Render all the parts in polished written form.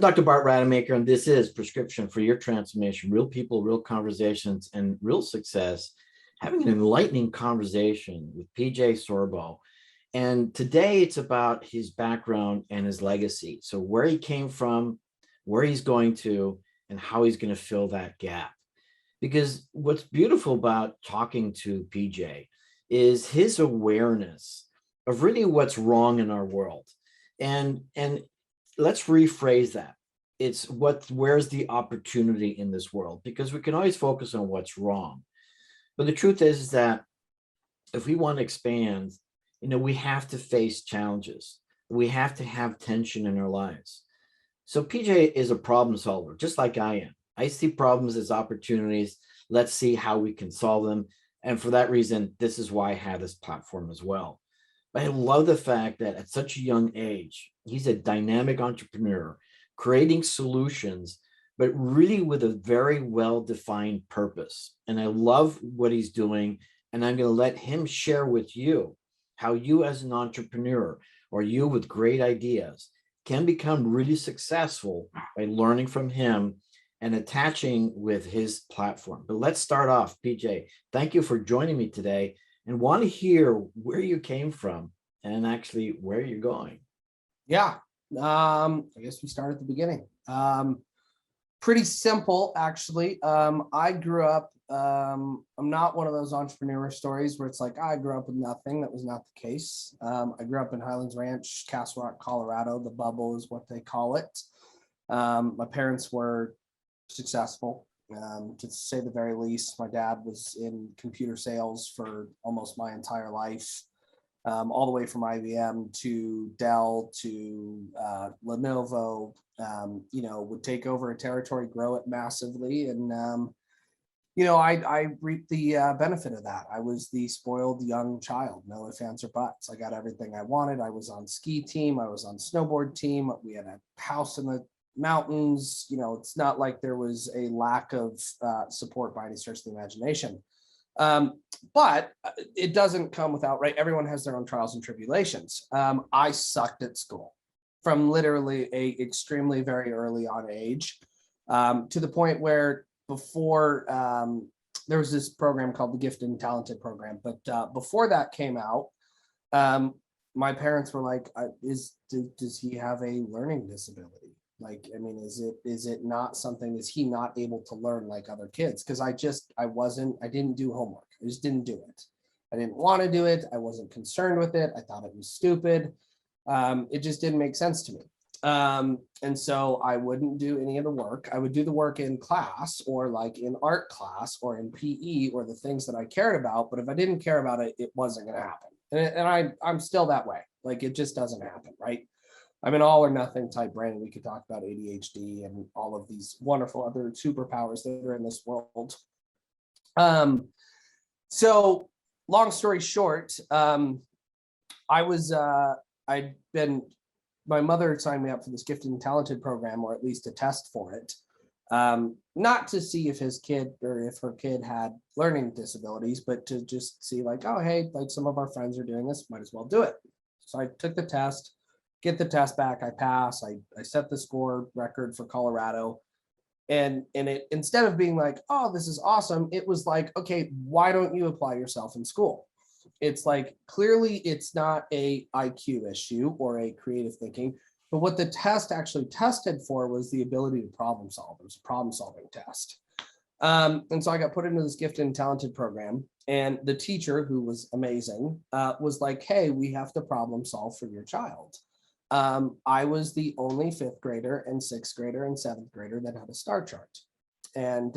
I'm Dr. Bart Rademacher, and this is Prescription for Your Transformation, real people, real conversations, and real success. Having an enlightening conversation with PJ Sorbo. And today it's about his background and his legacy. So where he came from, where he's going to, and how he's going to fill that gap. Because what's beautiful about talking to PJ is his awareness of really what's wrong in our world. And let's rephrase that. It's where's the opportunity in this world? Because we can always focus on what's wrong. But the truth is that if we want to expand, we have to face challenges. We have to have tension in our lives. So PJ is a problem solver, just like I am. I see problems as opportunities. Let's see how we can solve them. And for that reason, this is why I have this platform as well. But I love the fact that at such a young age, he's a dynamic entrepreneur, creating solutions, but really with a very well-defined purpose. And I love what he's doing. And I'm going to let him share with you how you as an entrepreneur or you with great ideas can become really successful by learning from him and attaching with his platform. But let's start off. PJ, thank you for joining me today and want to hear where you came from and actually where you're going. Yeah, I guess we start at the beginning. Pretty simple, actually. I grew up, I'm not one of those entrepreneur stories where it's like, I grew up with nothing. That was not the case. I grew up in Highlands Ranch, Castle Rock, Colorado. The bubble is what they call it. My parents were successful, to say the very least. My dad was in computer sales for almost my entire life, all the way from IBM to Dell to Lenovo. Would take over a territory, grow it massively, and I reaped the benefit of that. I was the spoiled young child, no ifs, ands, or buts. I got everything I wanted. I was on ski team. I was on snowboard team. We had a house in the mountains. It's not like there was a lack of support by any stretch of the imagination. But it doesn't come without, right? Everyone has their own trials and tribulations. I sucked at school from literally a extremely very early on age, to the point where before there was this program called the Gifted and Talented program. But before that came out, my parents were like, does he have a learning disability? Like, I mean, is it not something, is he not able to learn like other kids? Because I didn't do homework. I just didn't do it. I didn't want to do it. I wasn't concerned with it. I thought it was stupid. It just didn't make sense to me. And so I wouldn't do any of the work. I would do the work in class or like in art class or in PE or the things that I cared about. But if I didn't care about it, it wasn't going to happen. And I'm still that way. Like, it just doesn't happen, right? I'm an all or nothing type brain. We could talk about ADHD and all of these wonderful other superpowers that are in this world. So long story short, my mother signed me up for this Gifted and Talented program, or at least a test for it. Not to see if his kid or if her kid had learning disabilities, but to just see like, oh, hey, like some of our friends are doing this, might as well do it. So I took the test. Get the test back, I pass, I set the score record for Colorado. And it, instead of being like, oh, this is awesome, it was like, okay, why don't you apply yourself in school? It's like, clearly it's not a IQ issue or a creative thinking, but what the test actually tested for was the ability to problem solve. It was a problem solving test. And so I got put into this Gifted and Talented program, and the teacher, who was amazing, was like, hey, we have to problem solve for your child. I was the only fifth grader and sixth grader and seventh grader that had a star chart. And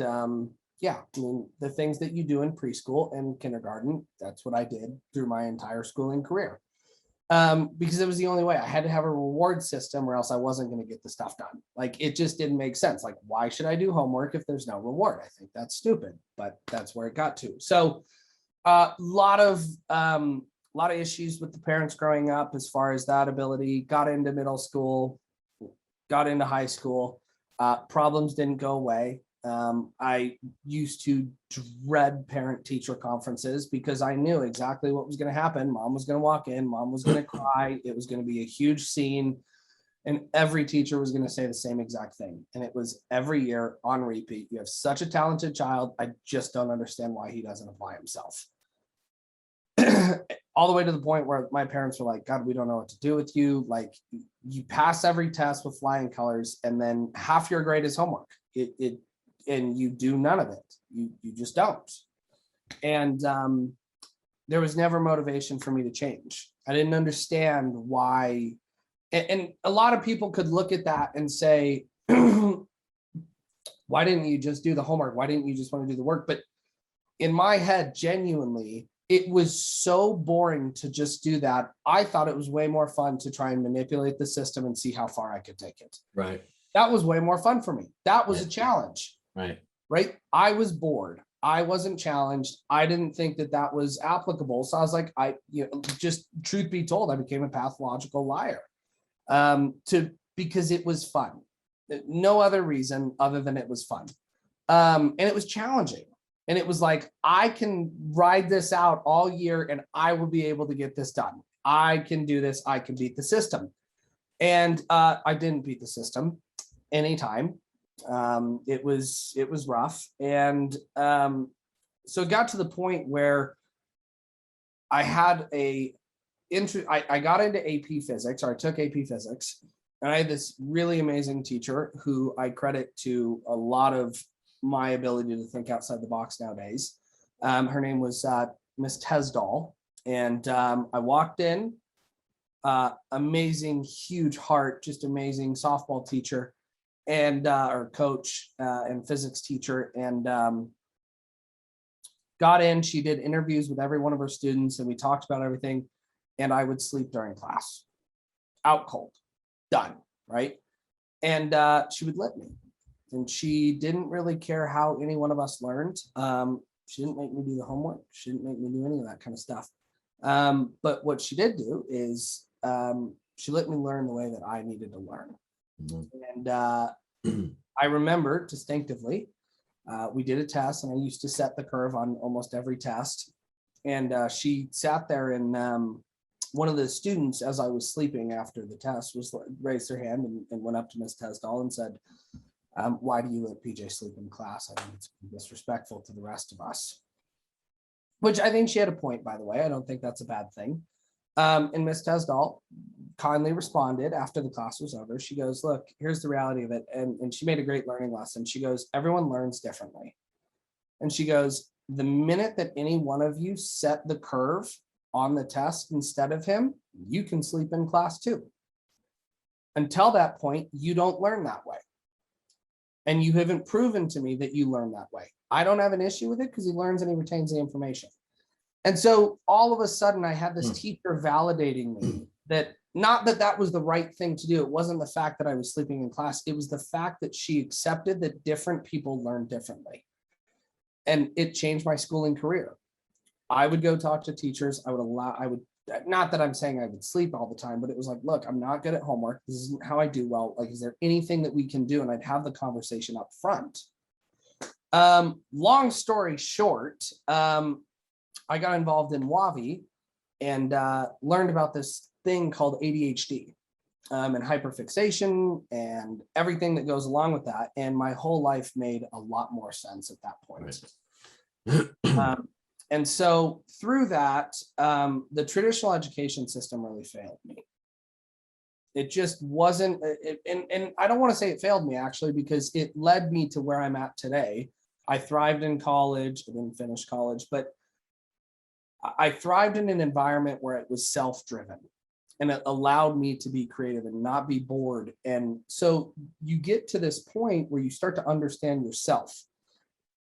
yeah, I mean, the things that you do in preschool and kindergarten, that's what I did through my entire schooling career. Because it was the only way. I had to have a reward system or else I wasn't going to get the stuff done. Like, it just didn't make sense. Like, why should I do homework if there's no reward? I think that's stupid, but that's where it got to. So a lot of issues with the parents growing up as far as that ability. Got into middle school, got into high school. Problems didn't go away. I used to dread parent-teacher conferences because I knew exactly what was going to happen. Mom was going to walk in. Mom was going to cry. It was going to be a huge scene. And every teacher was going to say the same exact thing. And it was every year on repeat. You have such a talented child. I just don't understand why he doesn't apply himself. All the way to the point where my parents were like, God, we don't know what to do with you. Like, you pass every test with flying colors, and then half your grade is homework. And you do none of it. You just don't. And there was never motivation for me to change. I didn't understand why. And a lot of people could look at that and say, why didn't you just do the homework? Why didn't you just want to do the work? But in my head, genuinely, it was so boring to just do that. I thought it was way more fun to try and manipulate the system and see how far I could take it. Right. That was way more fun for me. That was a challenge. Right. Right. I was bored. I wasn't challenged. I didn't think that that was applicable. So I was like, just truth be told, I became a pathological liar. Because it was fun. No other reason other than it was fun. And it was challenging. And it was like, I can ride this out all year and I will be able to get this done. I can do this. I can beat the system. And I didn't beat the system anytime. It was rough. And so it got to the point where I had I got into AP physics, or I took AP physics, and I had this really amazing teacher who I credit to a lot of my ability to think outside the box nowadays. Her name was Miss Tesdall, and I walked in, amazing, huge heart, just amazing softball teacher and or coach and physics teacher, and got in. She did interviews with every one of her students, and we talked about everything. And I would sleep during class, out cold, done, right? And she would let me. And she didn't really care how any one of us learned. She didn't make me do the homework. She didn't make me do any of that kind of stuff. But what she did do is she let me learn the way that I needed to learn. And I remember distinctively, we did a test, and I used to set the curve on almost every test. And she sat there, and one of the students, as I was sleeping after the test, raised her hand and went up to Miss Tesdall and said, why do you let PJ sleep in class? I think it's disrespectful to the rest of us. Which I think she had a point, by the way. I don't think that's a bad thing. And Miss Tesdall kindly responded after the class was over. She goes, look, here's the reality of it. And she made a great learning lesson. She goes, everyone learns differently. And she goes, the minute that any one of you set the curve on the test instead of him, you can sleep in class too. Until that point, you don't learn that way. And you haven't proven to me that you learn that way. I don't have an issue with it because he learns and he retains the information. And so all of a sudden I had this teacher validating me that not that that was the right thing to do. It wasn't the fact that I was sleeping in class. It was the fact that she accepted that different people learn differently. And it changed my schooling career. I would go talk to teachers. I would, not that I'm saying I would sleep all the time, but it was like, look, I'm not good at homework. This isn't how I do well. Like, is there anything that we can do? And I'd have the conversation up front. Long story short, I got involved in WAVI and learned about this thing called ADHD and hyperfixation and everything that goes along with that. And my whole life made a lot more sense at that point. Right. And so through that, the traditional education system really failed me. It just wasn't, and I don't want to say it failed me actually, because it led me to where I'm at today. I thrived in college. I didn't finish college, but I thrived in an environment where it was self-driven and it allowed me to be creative and not be bored. And so you get to this point where you start to understand yourself.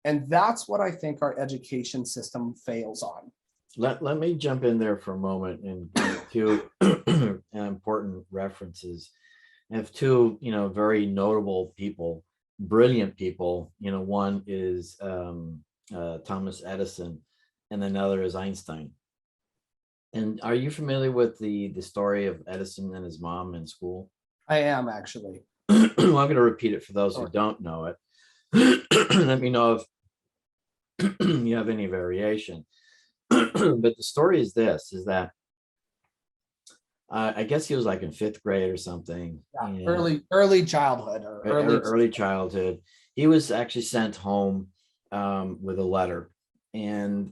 And that's what I think our education system fails on. Let me jump in there for a moment and give two important references. I have two, very notable people, brilliant people. One is Thomas Edison, and another is Einstein. And are you familiar with the story of Edison and his mom in school? I am, actually. Well, I'm going to repeat it for those who don't know it. Let me know if you have any variation. But the story is this, is that I guess he was like in fifth grade or something. Yeah, And early childhood or early. early childhood. He was actually sent home with a letter, and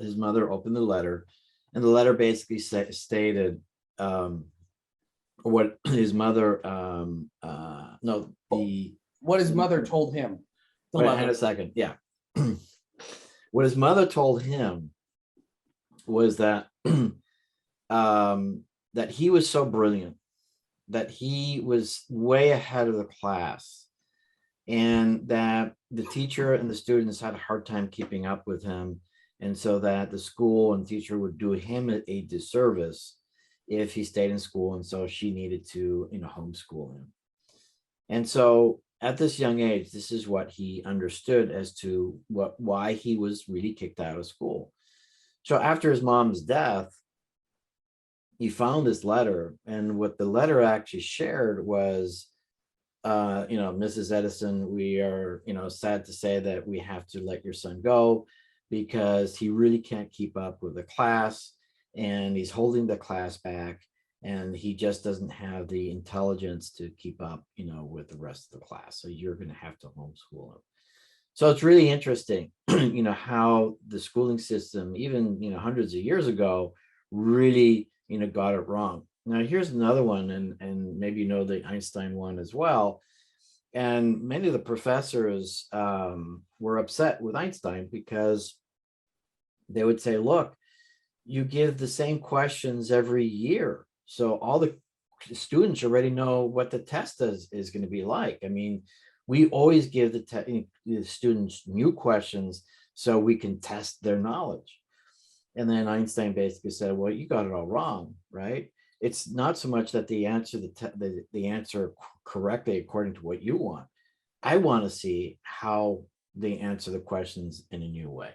his mother opened the letter, and the letter basically stated what his mother, no, the What his mother told him. The wait, hang letter. a second, yeah. What his mother told him was that that he was so brilliant, that he was way ahead of the class, and that the teacher and the students had a hard time keeping up with him, and so that the school and teacher would do him a disservice if he stayed in school, and so she needed to homeschool him. And so at this young age, this is what he understood as to why he was really kicked out of school. So after his mom's death, he found this letter, and what the letter actually shared was, Mrs. Edison, we are, sad to say that we have to let your son go because he really can't keep up with the class, and he's holding the class back, and he just doesn't have the intelligence to keep up, with the rest of the class. So you're going to have to homeschool him. So it's really interesting, how the schooling system, even, hundreds of years ago, really, got it wrong. Now, here's another one, and maybe the Einstein one as well. And many of the professors were upset with Einstein because they would say, look, you give the same questions every year, so all the students already know what the test is going to be like. I mean, we always give the students new questions so we can test their knowledge. And then Einstein basically said, well, you got it all wrong, right? It's not so much that they answer the answer correctly according to what you want. I want to see how they answer the questions in a new way.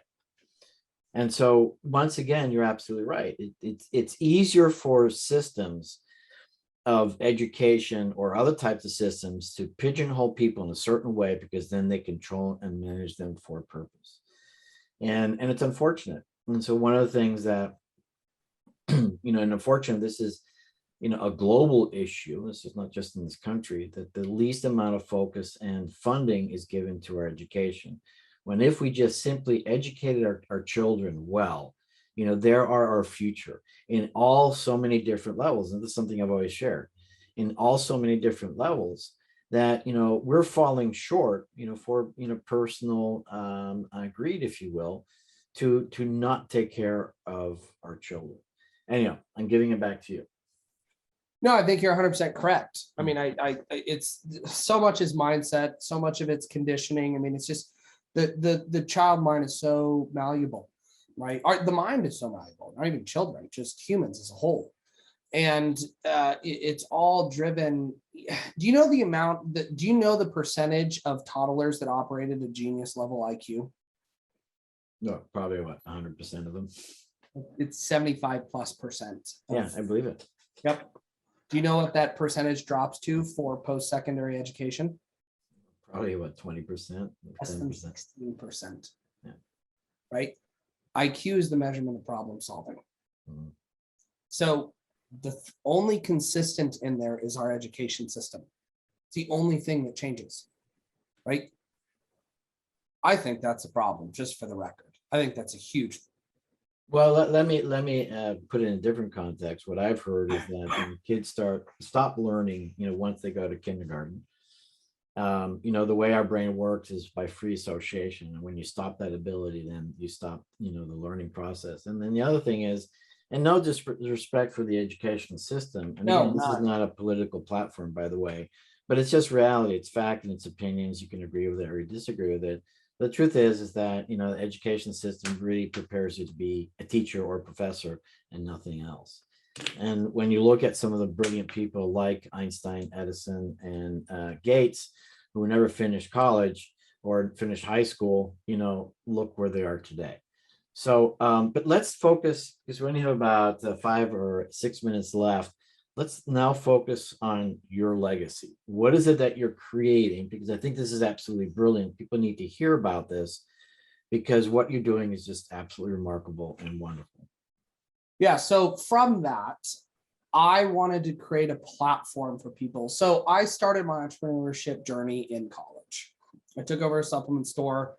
And so once again, you're absolutely right. It's easier for systems of education or other types of systems to pigeonhole people in a certain way, because then they control and manage them for a purpose. And it's unfortunate. And so one of the things that, and unfortunately, this is, a global issue. This is not just in this country, that the least amount of focus and funding is given to our education. When if we just simply educated our children well, there are our future in all so many different levels. And this is something I've always shared, in all so many different levels, that, we're falling short, for, personal greed, if you will, to not take care of our children. Anyhow, I'm giving it back to you. No, I think you're 100% correct. I mean, it's so much is mindset, so much of it's conditioning. I mean, it's just the child mind is so malleable, right? The mind is so malleable, not even children, just humans as a whole. And it's all driven. Do you know the percentage of toddlers that operate at a genius level IQ? No, probably what, 100% of them. It's 75+%. Yeah, I believe it. Yep. Do you know what that percentage drops to for post-secondary education? Probably what, 20%? Less than 16%. Yeah. Right? IQ is the measurement of problem solving. Mhm. So the only consistent in there is our education system. It's the only thing that changes, right? I think that's a problem, just for the record. I think that's a huge. Well, let me put it in a different context. What I've heard is that when kids stop learning, once they go to kindergarten, the way our brain works is by free association. And when you stop that ability, then you stop, the learning process. And then the other thing is, and no disrespect for the educational system. And No, again, this is not a political platform, by the way, but it's just reality. It's fact and it's opinions. You can agree with it or you disagree with it. The truth is that, the education system really prepares you to be a teacher or a professor and nothing else. And when you look at some of the brilliant people like Einstein, Edison, and Gates, who never finished college or finished high school, look where they are today. So, but let's focus, because we only have about 5 or 6 minutes left. Let's now focus on your legacy. What is it that you're creating? Because I think this is absolutely brilliant. People need to hear about this, because what you're doing is just absolutely remarkable and wonderful. Yeah. So from that, I wanted to create a platform for people. So I started my entrepreneurship journey in college. I took over a supplement store,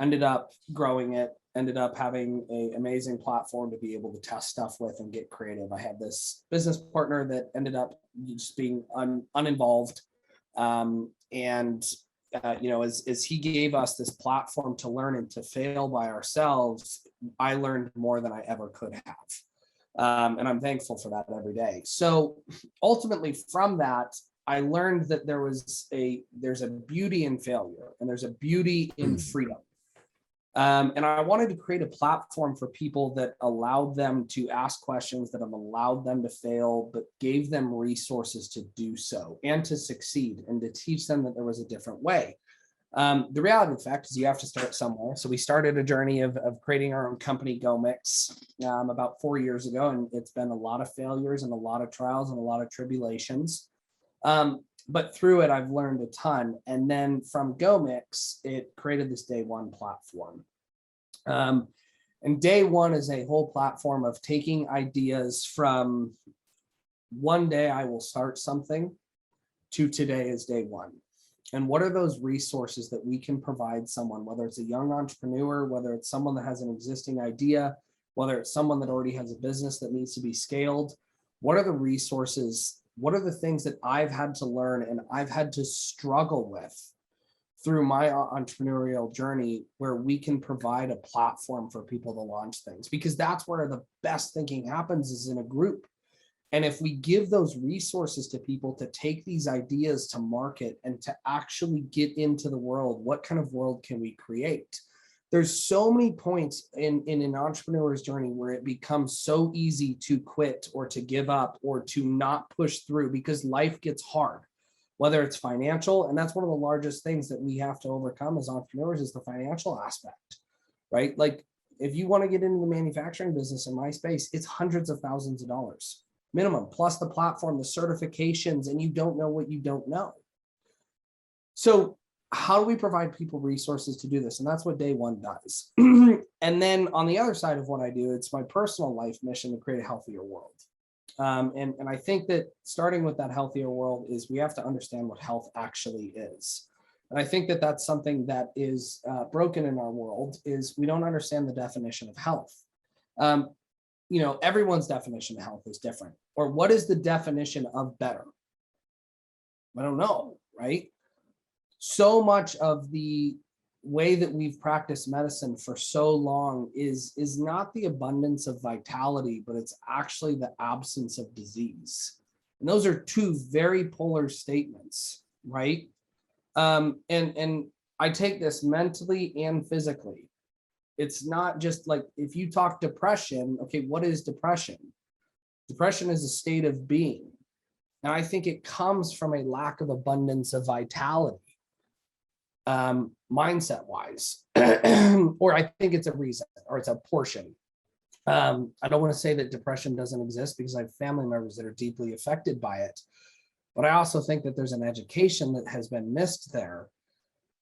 ended up growing it, ended up having an amazing platform to be able to test stuff with and get creative. I had this business partner that ended up just being uninvolved. As he gave us this platform to learn and to fail by ourselves, I learned more than I ever could have. And I'm thankful for that every day. So ultimately from that, I learned that there's a beauty in failure and there's a beauty in freedom. And I wanted to create a platform for people that allowed them to ask questions, that have allowed them to fail, but gave them resources to do so and to succeed and to teach them that there was a different way. The reality of the fact is you have to start somewhere. So we started a journey of creating our own company, GoMix, about 4 years ago. And it's been a lot of failures and a lot of trials and a lot of tribulations. But through it, I've learned a ton. And then from GoMix, it created this day one platform. And day one is a whole platform of taking ideas from one day I will start something to today is day one. And what are those resources that we can provide someone, whether it's a young entrepreneur, whether it's someone that has an existing idea, whether it's someone that already has a business that needs to be scaled? What are the resources? What are the things that I've had to learn and I've had to struggle with through my entrepreneurial journey, where we can provide a platform for people to launch things? Because that's where the best thinking happens, is in a group. And if we give those resources to people to take these ideas to market and to actually get into the world, what kind of world can we create? There's so many points in an entrepreneur's journey where it becomes so easy to quit or to give up or to not push through because life gets hard, whether it's financial. And that's one of the largest things that we have to overcome as entrepreneurs, is the financial aspect, right? Like if you want to get into the manufacturing business in my space, it's hundreds of thousands of dollars minimum, plus the platform, the certifications, and you don't know what you don't know. So how do we provide people resources to do this? And that's what day one does. And then on the other side of what I do, it's my personal life mission to create a healthier world. And I think that starting with that healthier world is we have to understand what health actually is. And I think that that's something that is broken in our world, is we don't understand the definition of health. Everyone's definition of health is different. Or what is the definition of better? I don't know, right? So much of the way that we've practiced medicine for so long is not the abundance of vitality, but it's actually the absence of disease. And those are two very polar statements, right? And I take this mentally and physically. It's not just like, if you talk depression, okay, what is depression? Depression is a state of being. And I think it comes from a lack of abundance of vitality, mindset wise, or I think it's a reason, or it's a portion. I don't want to say that depression doesn't exist, because I have family members that are deeply affected by it. But I also think that there's an education that has been missed there.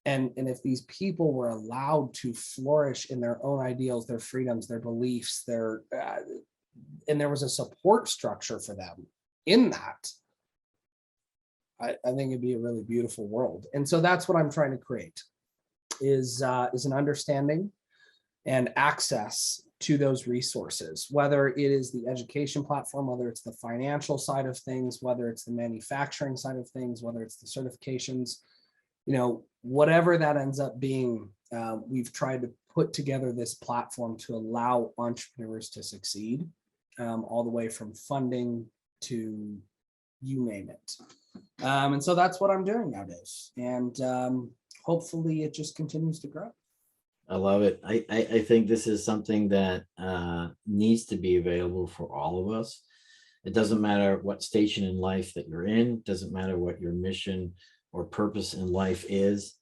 And if these people were allowed to flourish in their own ideals, their freedoms, their beliefs, and there was a support structure for them in that, I think it'd be a really beautiful world. And so that's what I'm trying to create, is an understanding and access to those resources, whether it is the education platform, whether it's the financial side of things, whether it's the manufacturing side of things, whether it's the certifications, whatever that ends up being. We've tried to put together this platform to allow entrepreneurs to succeed, all the way from funding to you name it. And so that's what I'm doing nowadays. And hopefully it just continues to grow. I love it. I think this is something that needs to be available for all of us. It doesn't matter what station in life that you're in. It doesn't matter what your mission or purpose in life is.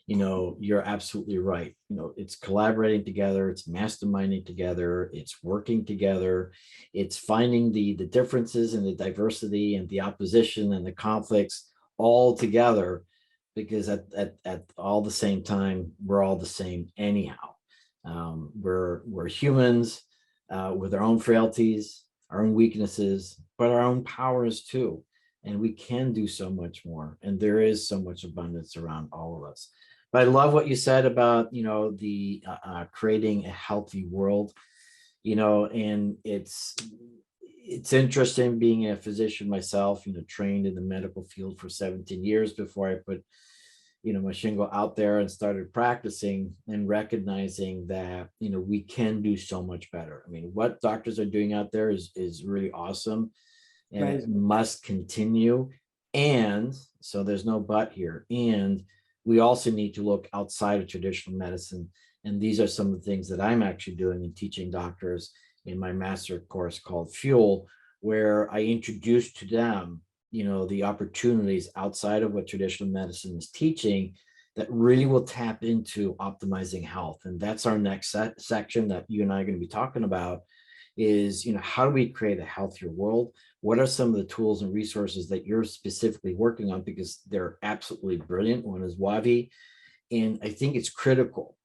You're absolutely right. It's collaborating together, it's masterminding together, it's working together, it's finding the differences and the diversity and the opposition and the conflicts all together, because at all the same time, we're all the same anyhow. We're humans with our own frailties, our own weaknesses, but our own powers too. And we can do so much more. And there is so much abundance around all of us. But I love what you said about, the creating a healthy world, and it's interesting being a physician myself, trained in the medical field for 17 years before I put, my shingle out there and started practicing and recognizing that, we can do so much better. I mean, what doctors are doing out there is really awesome, and it must continue. And so there's no but here. And we also need to look outside of traditional medicine. And these are some of the things that I'm actually doing and teaching doctors in my master course called Fuel, where I introduce to them, the opportunities outside of what traditional medicine is teaching that really will tap into optimizing health. And that's our next section that you and I are going to be talking about is, how do we create a healthier world? What are some of the tools and resources that you're specifically working on? Because they're absolutely brilliant. One is Wavi. And I think it's critical,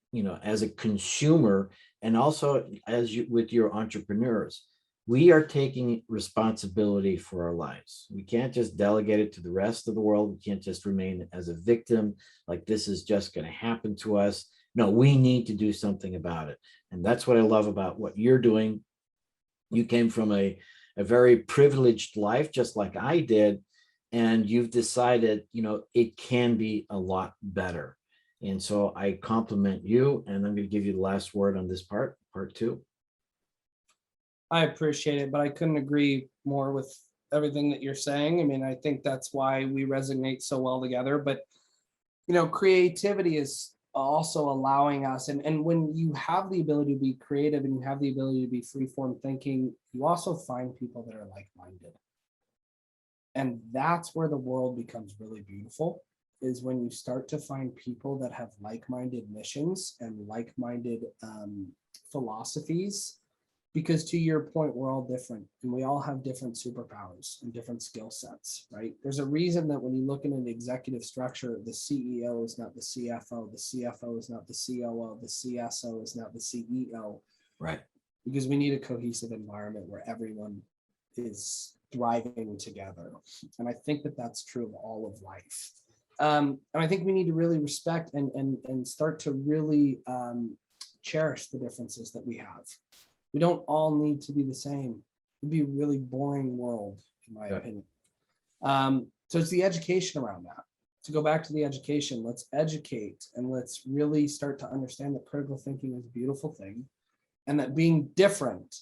as a consumer, and also as you with your entrepreneurs, we are taking responsibility for our lives. We can't just delegate it to the rest of the world. We can't just remain as a victim, like this is just going to happen to us. No, we need to do something about it. And that's what I love about what you're doing. You came from a very privileged life, just like I did, and you've decided, it can be a lot better. And so I compliment you, and I'm going to give you the last word on this part two. I appreciate it, but I couldn't agree more with everything that you're saying. I mean, I think that's why we resonate so well together. But, creativity is also allowing us, and when you have the ability to be creative and you have the ability to be free-form thinking, you also find people that are like-minded. And that's where the world becomes really beautiful, is when you start to find people that have like-minded missions and like-minded philosophies. Because to your point, we're all different and we all have different superpowers and different skill sets, right? There's a reason that when you look into the executive structure, the CEO is not the CFO, the CFO is not the COO, the CSO is not the CEO. Right. Because we need a cohesive environment where everyone is thriving together. And I think that that's true of all of life. And I think we need to really respect and start to really cherish the differences that we have. We don't all need to be the same. It'd be a really boring world, in my opinion. So it's the education around that. To go back to the education, let's educate and let's really start to understand that critical thinking is a beautiful thing, and that being different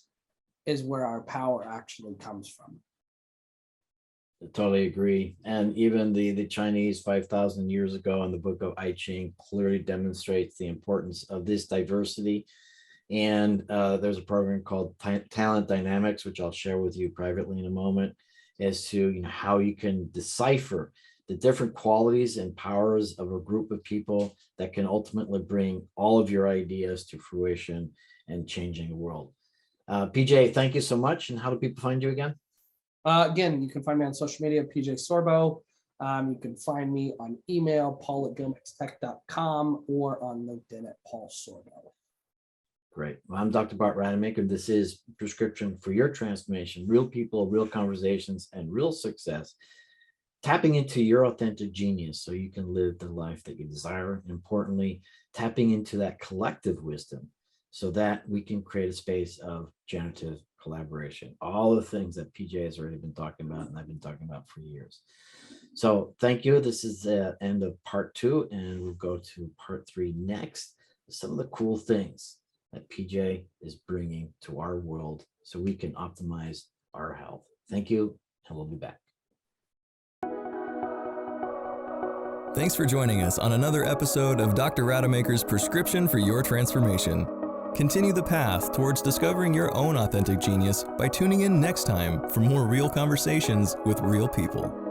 is where our power actually comes from. I totally agree. And even the Chinese 5,000 years ago in the book of I Ching clearly demonstrates the importance of this diversity. And there's a program called Talent Dynamics, which I'll share with you privately in a moment, as to how you can decipher the different qualities and powers of a group of people that can ultimately bring all of your ideas to fruition and changing the world. PJ, thank you so much. And how do people find you again? Again, you can find me on social media, PJ Sorbo. You can find me on email, paul@gilmixtech.com, or on LinkedIn at Paul Sorbo. Great. Well, I'm Dr. Bart Rademacher. This is Prescription for Your Transformation, real people, real conversations, and real success. Tapping into your authentic genius so you can live the life that you desire. And importantly, tapping into that collective wisdom so that we can create a space of generative collaboration. All the things that PJ has already been talking about and I've been talking about for years. So thank you. This is the end of part 2, and we'll go to part 3 next. Some of the cool things that PJ is bringing to our world so we can optimize our health. Thank you, and we'll be back. Thanks for joining us on another episode of Dr. Rademacher's Prescription for Your Transformation. Continue the path towards discovering your own authentic genius by tuning in next time for more real conversations with real people.